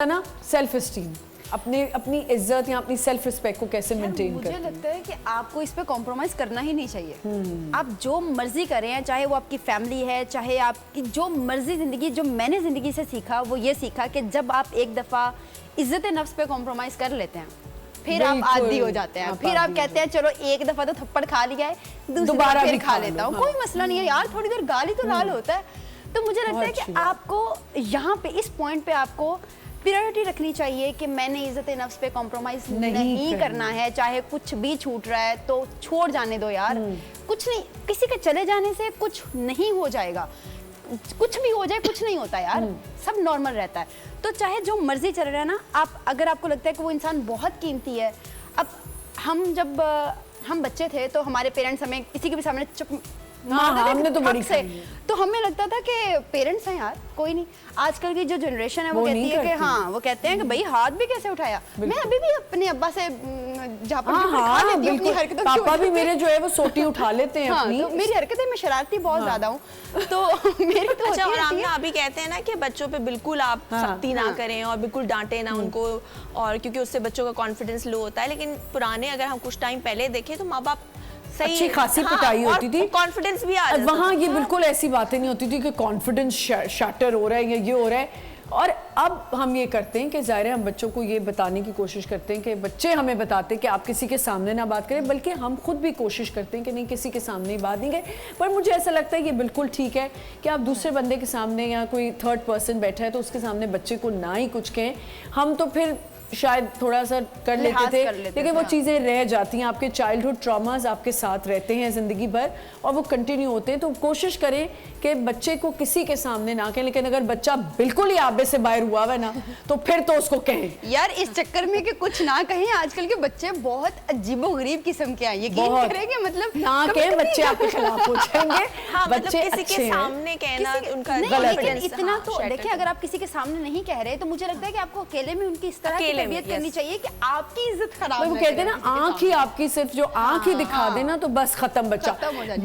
ना self esteem, अपनी इज्जत या अपनी सेल्फ रिस्पेक्ट को कैसे मेंटेन करते हैं? मुझे लगता है कि आपको इस पे कॉम्प्रोमाइज करना ही नहीं चाहिए। आप जो मर्जी करें, चाहे वो आपकी फैमिली है, चाहे आपकी जो मर्जी जिंदगी, जो मैंने जिंदगी से सीखा वो ये सीखा कि जब आप एक दफा इज्जत नफ्स पे कॉम्प्रोमाइज कर लेते हैं फिर आप आदी हो जाते हैं। फिर आप कहते हैं चलो एक दफा तो थप्पड़ खा लिया है, दोबारा फिर खा लेता हूँ, कोई मसला नहीं है यार, थोड़ी देर गाली तो लाल होता है। तो मुझे लगता है कि आपको यहाँ पे इस पॉइंट पे आपको प्रायोरिटी रखनी चाहिए कि मैंने इज्जत नफ्स पे कॉम्प्रोमाइज नहीं करना है। चाहे कुछ भी छूट रहा है तो छोड़ जाने दो यार, कुछ नहीं, किसी के चले जाने से कुछ नहीं हो जाएगा, कुछ भी हो जाए कुछ नहीं होता यार, सब नॉर्मल रहता है। तो चाहे जो मर्जी चल रहा है ना, आप अगर आपको लगता है कि वो इंसान बहुत कीमती है। अब जब हम बच्चे थे तो हमारे पेरेंट्स हमें किसी के भी सामने चुप हमने तो बड़ी से, तो हमें लगता था कि पेरेंट्स हैं यार, कोई नहीं। आजकल की जो जनरेशन है वो कहती है कि हाँ, वो कहते हैं कि भाई हाथ भी कैसे उठाया। मैं अभी भी अपने अब्बा से खा लेती हूँ, हरकतों पापा भी मेरे जो है वो सोटी उठा लेते हैं अपनी। तो मेरी हरकतें, मैं शरारती बहुत ज्यादा हूँ, तो मेरी तो अच्छा। और आमना अभी कहते हैं ना कि बच्चों पे बिल्कुल आप सख्ती ना करें और बिल्कुल डांटे ना उनको, और क्योंकि उससे बच्चों का कॉन्फिडेंस लो होता है। लेकिन पुराने अगर हम कुछ टाइम पहले देखें तो माँ बाप अच्छी खासी पिटाई होती थी, कॉन्फिडेंस भी आ जाता वहाँ ये बिल्कुल ऐसी बातें नहीं होती थी कि कॉन्फिडेंस शैटर हो रहा है या ये हो रहा है। और अब हम ये करते हैं कि ज़ाहिर है हम बच्चों को ये बताने की कोशिश करते हैं कि बच्चे हमें बताते हैं कि आप किसी के सामने ना बात करें, बल्कि हम खुद भी कोशिश करते हैं कि नहीं, किसी के सामने ही बात नहीं करें। पर मुझे ऐसा लगता है ये बिल्कुल ठीक है कि आप दूसरे बंदे के सामने या कोई थर्ड पर्सन बैठा है तो उसके सामने बच्चे को ना ही कुछ कहें। हम तो फिर शायद थोड़ा सा कर लेते थे, लेकिन वो चीज़ें रह जाती हैं, आपके चाइल्डहुड ट्रॉमास आपके साथ रहते हैं ज़िंदगी भर और वो कंटिन्यू होते हैं। तो कोशिश करें कि बच्चे को किसी के सामने ना कहें, लेकिन अगर बच्चा बिल्कुल ही आबे से बाहर हुआ है ना तो फिर तो उसको कहें यार। इस चक्कर में कि कुछ ना कहें, आजकल के बच्चे बहुत अजीबोगरीब किस्म के हैं, यकीन करेंगे, मतलब ना कहें बच्चे आपके खिलाफ हो जाएंगे। बच्चे किसी के सामने कहना उनका गलत है। इतना तो देखिए, अगर आप किसी के सामने नहीं कह रहे तो मुझे लगता है कि आपको अकेले में उनकी इस तरह तरबियत करनी चाहिए कि आपकी इज्जत खराब। वो कहते हैं ना, आंख ही आपकी, सिर्फ जो आंख ही दिखा देना तो बस खत्म, बच्चा खत्म हो जाए।